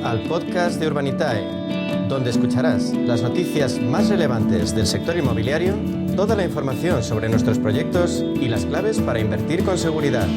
al podcast de Urbanitae, donde escucharás las noticias más relevantes del sector inmobiliario, toda la información sobre nuestros proyectos y las claves para invertir con seguridad.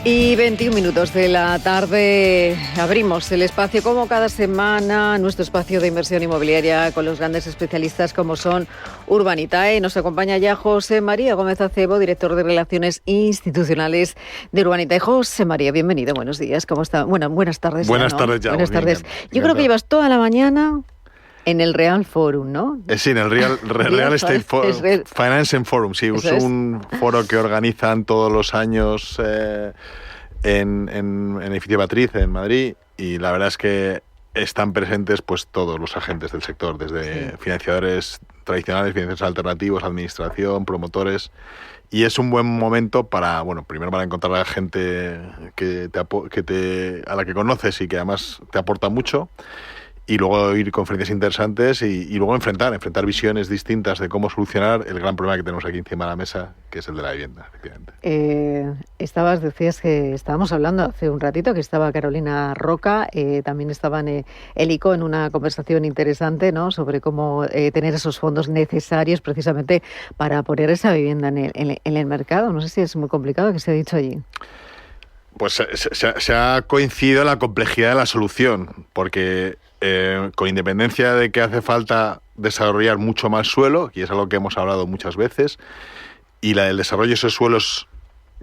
1:21 de la tarde, abrimos el espacio como cada semana, nuestro espacio de inversión inmobiliaria con los grandes especialistas como son Urbanitae. Nos acompaña ya José María Gómez Acebo, director de Relaciones Institucionales de Urbanitae. José María, bienvenido, buenos días, ¿cómo está? Bueno, buenas tardes. Buenas tardes ya. Buenas tardes. Yo creo que llevas toda la mañana en el Real Forum, ¿no? Sí, en el Real Estate Finance Forum. Sí, es un foro que organizan todos los años en Edificio Matriz, en Madrid, y la verdad es que están presentes pues todos los agentes del sector, desde financiadores tradicionales, financiadores alternativos, administración, promotores, y es un buen momento para, bueno, primero para encontrar a la gente a la que conoces y que además te aporta mucho, y luego ir conferencias interesantes y luego enfrentar visiones distintas de cómo solucionar el gran problema que tenemos aquí encima de la mesa, que es el de la vivienda, efectivamente. Decías que estábamos hablando hace un ratito, que estaba Carolina Roca, también estaban el ICO en una conversación interesante, ¿no?, sobre cómo tener esos fondos necesarios precisamente para poner esa vivienda en el mercado. No sé si es muy complicado, que se ha dicho allí. Pues se ha coincidido la complejidad de la solución, porque con independencia de que hace falta desarrollar mucho más suelo, y es algo que hemos hablado muchas veces, y el desarrollo de ese suelo es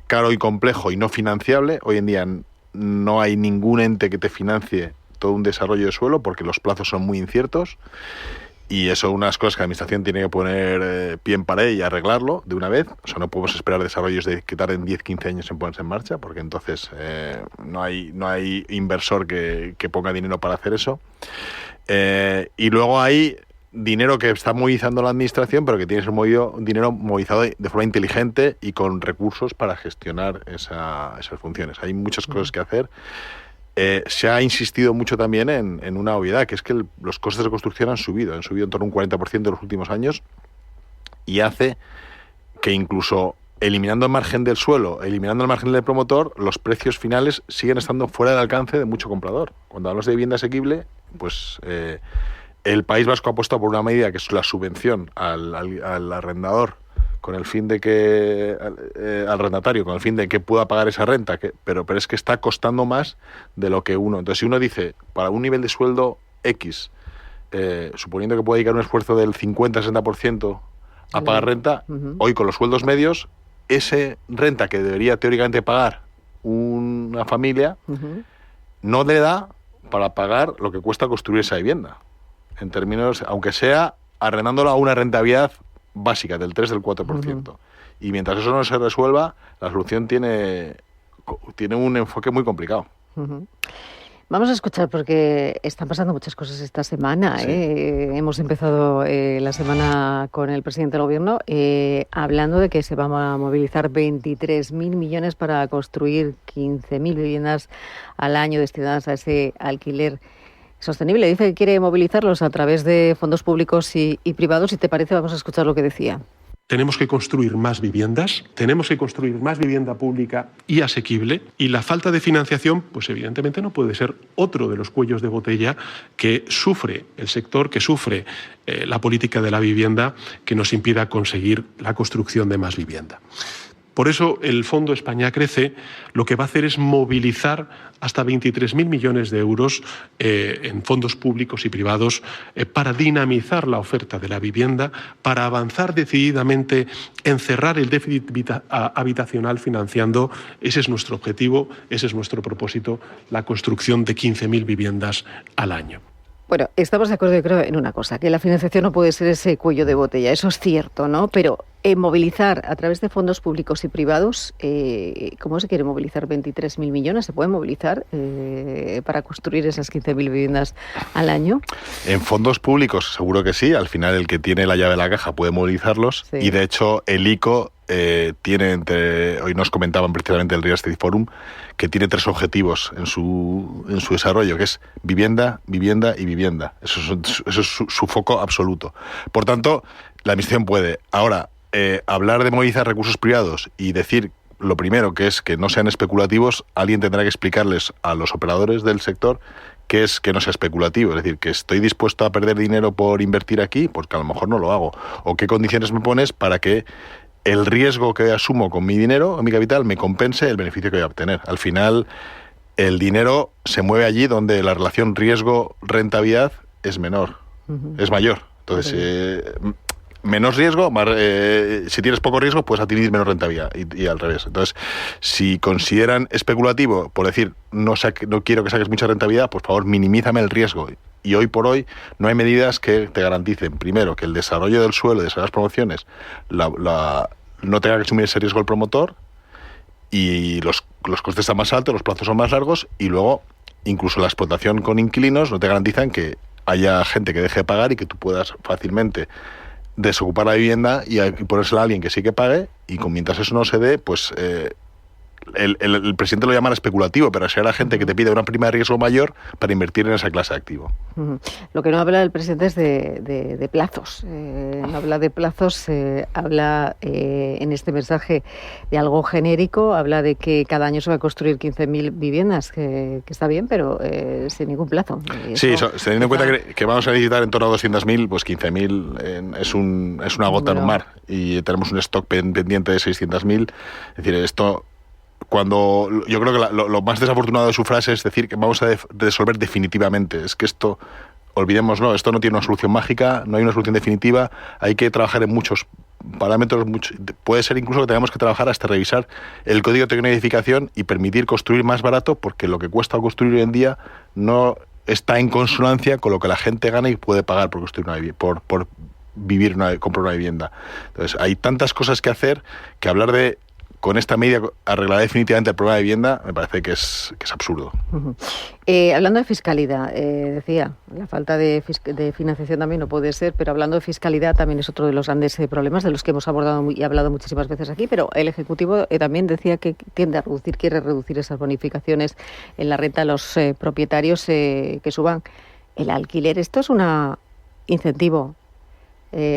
caro y complejo y no financiable. Hoy en día no hay ningún ente que te financie todo un desarrollo de suelo porque los plazos son muy inciertos, y eso es unas cosas que la administración tiene que poner pie en pared y arreglarlo de una vez. O sea, no podemos esperar desarrollos que tarden 10-15 años en ponerse en marcha, porque entonces no hay inversor que ponga dinero para hacer eso. Y luego hay dinero que está movilizando la administración, pero que tiene que ser dinero movilizado de forma inteligente y con recursos para gestionar esas funciones. Hay muchas cosas que hacer. Se ha insistido mucho también en una obviedad, que es que los costes de construcción han subido en torno a un 40% en los últimos años, y hace que incluso eliminando el margen del suelo, eliminando el margen del promotor, los precios finales siguen estando fuera del alcance de mucho comprador. Cuando hablamos de vivienda asequible, pues el País Vasco ha apostado por una medida que es la subvención al arrendador, con el fin de que al arrendatario, con el fin de que pueda pagar esa renta, pero es que está costando más de lo que uno. Entonces, si uno dice, para un nivel de sueldo X, suponiendo que puede dedicar un esfuerzo del 50-60% a pagar renta, hoy con los sueldos medios, ese renta que debería teóricamente pagar una familia, no le da para pagar lo que cuesta construir esa vivienda. En términos, aunque sea arrendándola a una rentabilidad básica del 3-4%. Y mientras eso no se resuelva, la solución tiene un enfoque muy complicado. Vamos a escuchar, porque están pasando muchas cosas esta semana. Sí. Hemos empezado la semana con el presidente del Gobierno hablando de que se van a movilizar 23.000 millones para construir 15.000 viviendas al año destinadas a ese alquiler sostenible. Dice que quiere movilizarlos a través de fondos públicos y privados. Si te parece, vamos a escuchar lo que decía. Tenemos que construir más viviendas, tenemos que construir más vivienda pública y asequible, y la falta de financiación, pues evidentemente no puede ser otro de los cuellos de botella que sufre el sector, que sufre la política de la vivienda, que nos impida conseguir la construcción de más vivienda. Por eso el Fondo España Crece lo que va a hacer es movilizar hasta 23.000 millones de euros en fondos públicos y privados para dinamizar la oferta de la vivienda, para avanzar decididamente en cerrar el déficit habitacional financiando, ese es nuestro objetivo, ese es nuestro propósito, la construcción de 15.000 viviendas al año. Bueno, estamos de acuerdo, yo creo, en una cosa, que la financiación no puede ser ese cuello de botella, eso es cierto, ¿no? Pero movilizar a través de fondos públicos y privados, ¿cómo se quiere movilizar 23.000 millones? ¿Se puede movilizar para construir esas 15.000 viviendas al año? En fondos públicos seguro que sí, al final el que tiene la llave de la caja puede movilizarlos, sí. Y de hecho el ICO tiene, hoy nos comentaban precisamente el Real Estate Forum, que tiene 3 objetivos en su desarrollo, que es vivienda, vivienda y vivienda. Eso es su foco absoluto. Por tanto, la administración puede. Ahora, hablar de movilizar recursos privados y decir lo primero, que es que no sean especulativos, alguien tendrá que explicarles a los operadores del sector qué es que no sea especulativo. Es decir, que estoy dispuesto a perder dinero por invertir aquí, pues que a lo mejor no lo hago. O qué condiciones me pones para que el riesgo que asumo con mi dinero, con mi capital, me compense el beneficio que voy a obtener. Al final, el dinero se mueve allí donde la relación riesgo-rentabilidad es menor, es mayor. Entonces, menos riesgo, más, si tienes poco riesgo, puedes adquirir menos rentabilidad y al revés. Entonces, si consideran especulativo, por decir, no quiero que saques mucha rentabilidad, por favor, minimízame el riesgo. Y hoy por hoy no hay medidas que te garanticen, primero, que el desarrollo del suelo, de esas promociones, no tenga que asumir ese riesgo el promotor, y los costes están más altos, los plazos son más largos, y luego incluso la explotación con inquilinos no te garantizan que haya gente que deje de pagar y que tú puedas fácilmente desocupar la vivienda y ponérsela a alguien que sí que pague, y mientras eso no se dé, pues el presidente lo llama especulativo, pero será la gente que te pide una prima de riesgo mayor para invertir en esa clase de activo. Lo que no habla el presidente es de plazos. No habla de plazos, habla en este mensaje de algo genérico, habla de que cada año se va a construir 15.000 viviendas, que está bien, pero sin ningún plazo. Sí, teniendo en cuenta que vamos a necesitar en torno a 200.000, pues 15.000 es una gota en un mar, y tenemos un stock pendiente de 600.000. Es decir, esto... Cuando yo creo que lo más desafortunado de su frase es decir que vamos a resolver definitivamente. Es que esto, olvidémoslo, esto no tiene una solución mágica, no hay una solución definitiva, hay que trabajar en muchos parámetros, puede ser incluso que tengamos que trabajar hasta revisar el código técnico de edificación y permitir construir más barato, porque lo que cuesta construir hoy en día no está en consonancia con lo que la gente gana y puede pagar por construir por comprar una vivienda. Entonces, hay tantas cosas que hacer que hablar de con esta medida arreglará definitivamente el problema de vivienda, me parece que es absurdo. Hablando de fiscalidad, decía, la falta de financiación también no puede ser, pero hablando de fiscalidad también es otro de los grandes problemas de los que hemos abordado y hablado muchísimas veces aquí, pero el Ejecutivo también decía que quiere reducir esas bonificaciones en la renta a los propietarios que suban el alquiler. ¿Esto es un incentivo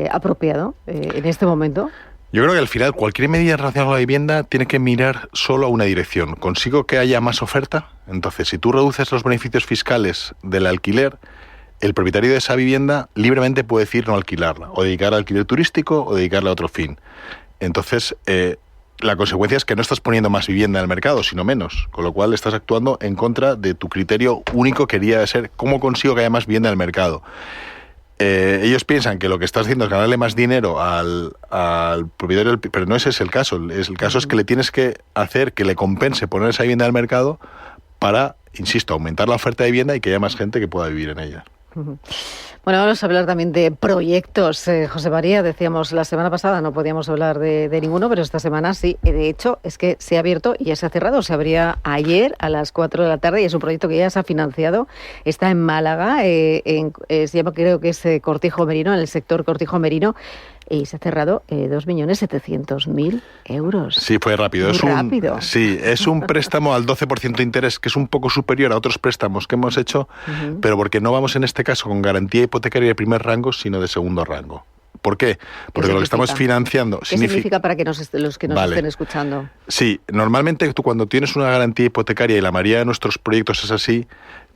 apropiado en este momento? Yo creo que al final cualquier medida relacionada con la vivienda tiene que mirar solo a una dirección. Consigo que haya más oferta. Entonces, si tú reduces los beneficios fiscales del alquiler, el propietario de esa vivienda libremente puede decidir no alquilarla, o dedicarla al alquiler turístico, o dedicarla a otro fin. Entonces, la consecuencia es que no estás poniendo más vivienda en el mercado, sino menos. Con lo cual estás actuando en contra de tu criterio único que quería ser cómo consigo que haya más vivienda en el mercado. Ellos piensan que lo que estás haciendo es ganarle más dinero al propietario, pero no ese es el caso. El caso es que le tienes que hacer que le compense poner esa vivienda al mercado para, insisto, aumentar la oferta de vivienda y que haya más gente que pueda vivir en ella. Bueno, vamos a hablar también de proyectos. José María, decíamos la semana pasada no podíamos hablar de ninguno, pero esta semana sí. De hecho, es que se ha abierto y ya se ha cerrado. Se abría ayer a las 4 de la tarde y es un proyecto que ya se ha financiado. Está en Málaga, se llama, creo que es Cortijo Merino, en el sector Cortijo Merino. Y se ha cerrado 2.700.000 euros. Sí, fue rápido. Rápido. Sí, es un préstamo al 12% de interés, que es un poco superior a otros préstamos que hemos hecho, pero porque no vamos en este caso con garantía hipotecaria de primer rango, sino de segundo rango. ¿Por qué? Porque lo que estamos financiando... ¿Qué significa para que los que nos estén escuchando? Sí, normalmente tú cuando tienes una garantía hipotecaria, y la mayoría de nuestros proyectos es así,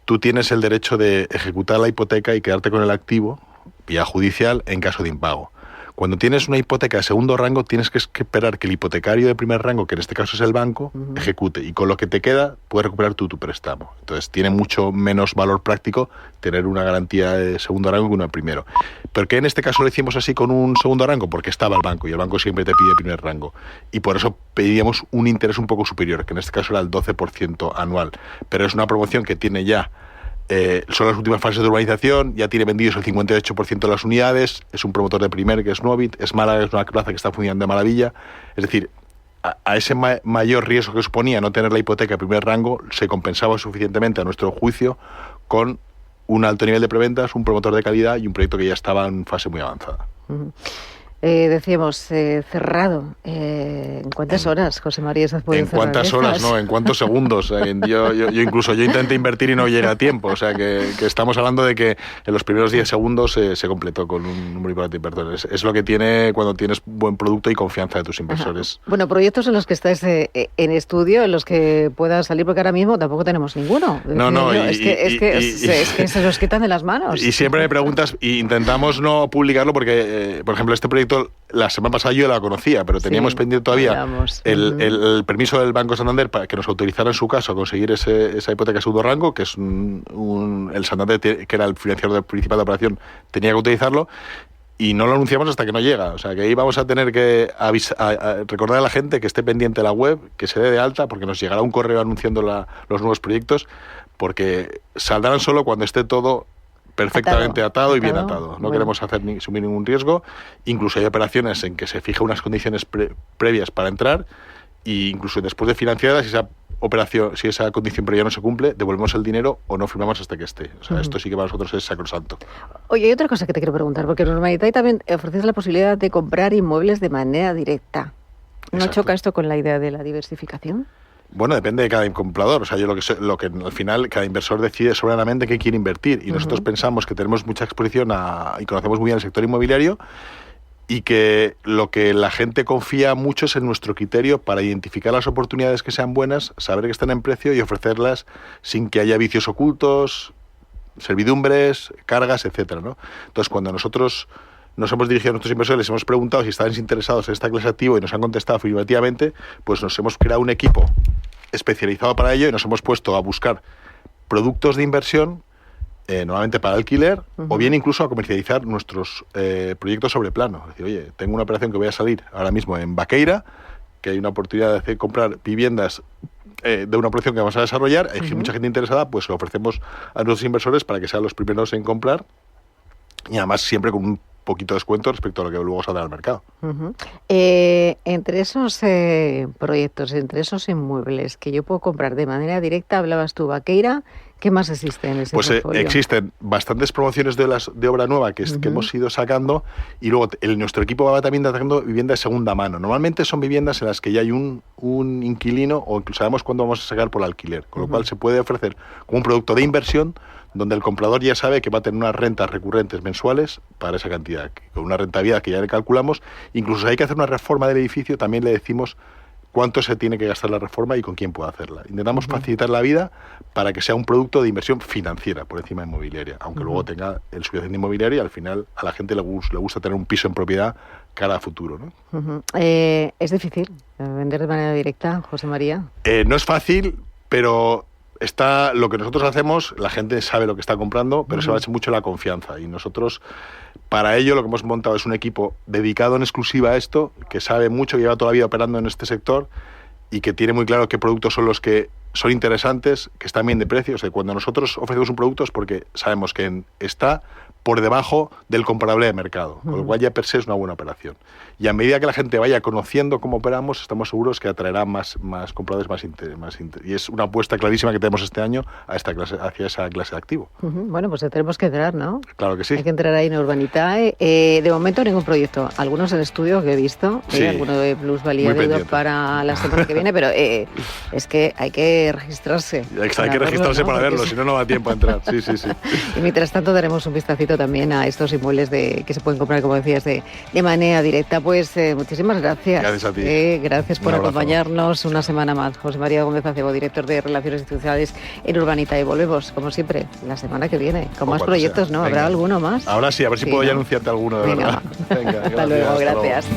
tú tienes el derecho de ejecutar la hipoteca y quedarte con el activo, vía judicial, en caso de impago. Cuando tienes una hipoteca de segundo rango, tienes que esperar que el hipotecario de primer rango, que en este caso es el banco, ejecute. Y con lo que te queda, puedes recuperar tu préstamo. Entonces, tiene mucho menos valor práctico tener una garantía de segundo rango que una de primero. ¿Por qué en este caso lo hicimos así con un segundo rango? Porque estaba el banco y el banco siempre te pide primer rango. Y por eso pedíamos un interés un poco superior, que en este caso era el 12% anual. Pero es una promoción que tiene ya... son las últimas fases de urbanización, ya tiene vendidos el 58% de las unidades, es un promotor de primer que es Novit, es Málaga, es una plaza que está funcionando de maravilla. Es decir, a ese mayor riesgo que suponía no tener la hipoteca de primer rango, se compensaba suficientemente a nuestro juicio con un alto nivel de preventas, un promotor de calidad y un proyecto que ya estaba en fase muy avanzada. Decíamos, cerrado. ¿En cuántas horas, José María, se puede cerrar? ¿En cuántas horas? No, en cuántos segundos. Yo intenté invertir y no llegué a tiempo. O sea, que estamos hablando de que en los primeros 10 segundos se completó con un número importante de inversores. Es lo que tiene cuando tienes buen producto y confianza de tus inversores. Ajá. Bueno, proyectos en los que estáis en estudio, en los que puedan salir, porque ahora mismo tampoco tenemos ninguno. Es que se los quitan de las manos. Y siempre me preguntas, y intentamos no publicarlo porque, por ejemplo, este proyecto la semana pasada yo la conocía, pero teníamos pendiente todavía el permiso del Banco Santander para que nos autorizara en su caso a conseguir esa hipoteca de segundo rango, que es el Santander, que era el financiador principal de la operación, tenía que autorizarlo, y no lo anunciamos hasta que no llega. O sea, que ahí vamos a tener que recordar a la gente que esté pendiente de la web, que se dé de alta, porque nos llegará un correo anunciando los nuevos proyectos, porque saldrán solo cuando esté todo perfectamente atado y bien atado. No queremos asumir ningún riesgo. Incluso hay operaciones en que se fija unas condiciones previas para entrar, e incluso después de financiadas, si esa condición previa no se cumple, devolvemos el dinero o no firmamos hasta que esté. O sea, esto sí que para nosotros es sacrosanto. Oye, hay otra cosa que te quiero preguntar, porque en Urbanitae también ofreces la posibilidad de comprar inmuebles de manera directa. ¿No Exacto. choca esto con la idea de la diversificación? Bueno, depende de cada comprador. O sea, yo lo que al final cada inversor decide soberanamente qué quiere invertir. Y nosotros pensamos que tenemos mucha exposición y conocemos muy bien el sector inmobiliario, y que lo que la gente confía mucho es en nuestro criterio para identificar las oportunidades que sean buenas, saber que están en precio y ofrecerlas sin que haya vicios ocultos, servidumbres, cargas, etcétera, ¿no? Entonces, cuando nosotros nos hemos dirigido a nuestros inversores, les hemos preguntado si estaban interesados en esta clase de activo y nos han contestado afirmativamente, pues nos hemos creado un equipo especializado para ello y nos hemos puesto a buscar productos de inversión, normalmente para alquiler, o bien incluso a comercializar nuestros proyectos sobre plano. Es decir, oye, tengo una operación que voy a salir ahora mismo en Baqueira, que hay una oportunidad de comprar viviendas de una operación que vamos a desarrollar, hay mucha gente interesada, pues lo ofrecemos a nuestros inversores para que sean los primeros en comprar, y además siempre con un poquito de descuento respecto a lo que luego saldrá al mercado. Entre esos proyectos, entre esos inmuebles que yo puedo comprar de manera directa, hablabas tú, Baqueira, ¿qué más existe en ese portfolio? Pues existen bastantes promociones de obra nueva que hemos ido sacando, y luego nuestro equipo va también sacando viviendas de segunda mano. Normalmente son viviendas en las que ya hay un inquilino, o incluso sabemos cuándo vamos a sacar por alquiler, con lo cual se puede ofrecer como un producto de inversión donde el comprador ya sabe que va a tener unas rentas recurrentes mensuales para esa cantidad, con una rentabilidad que ya le calculamos. Incluso si hay que hacer una reforma del edificio, también le decimos cuánto se tiene que gastar la reforma y con quién puede hacerla. Intentamos facilitar la vida para que sea un producto de inversión financiera por encima de inmobiliaria, aunque luego tenga el subyacente inmobiliario, y al final a la gente le gusta tener un piso en propiedad cara a futuro, ¿no? ¿Es difícil vender de manera directa, José María? No es fácil, pero está lo que nosotros hacemos, la gente sabe lo que está comprando, pero se basa mucho en la confianza, y nosotros para ello lo que hemos montado es un equipo dedicado en exclusiva a esto, que sabe mucho, que lleva toda la vida operando en este sector y que tiene muy claro qué productos son los que son interesantes, que están bien de precio. O sea, cuando nosotros ofrecemos un producto es porque sabemos que está por debajo del comparable de mercado, con lo cual ya per se es una buena operación. Y a medida que la gente vaya conociendo cómo operamos, estamos seguros que atraerá más compradores y es una apuesta clarísima que tenemos este año hacia esa clase de activo. Bueno, pues tenemos que entrar, ¿no? Claro que sí. Hay que entrar ahí en Urbanitae. De momento ningún proyecto. Algunos en estudio que he visto, sí, alguno de plusvalía de euros para la semana que viene, pero es que hay que registrarse. Hay que registrarse para verlo, si no, no da tiempo a entrar. Sí. Y mientras tanto daremos un vistacito también a estos inmuebles que se pueden comprar, como decías, de manera directa. Pues muchísimas gracias. Gracias a ti. Gracias por acompañarnos una semana más. José María Gómez Acebo, director de Relaciones Institucionales en Urbanitae. Y volvemos, como siempre, la semana que viene, con más proyectos, ¿no? ¿Habrá alguno más? Ahora sí, a ver si puedo ya anunciarte alguno, de verdad. Venga, hasta luego, gracias.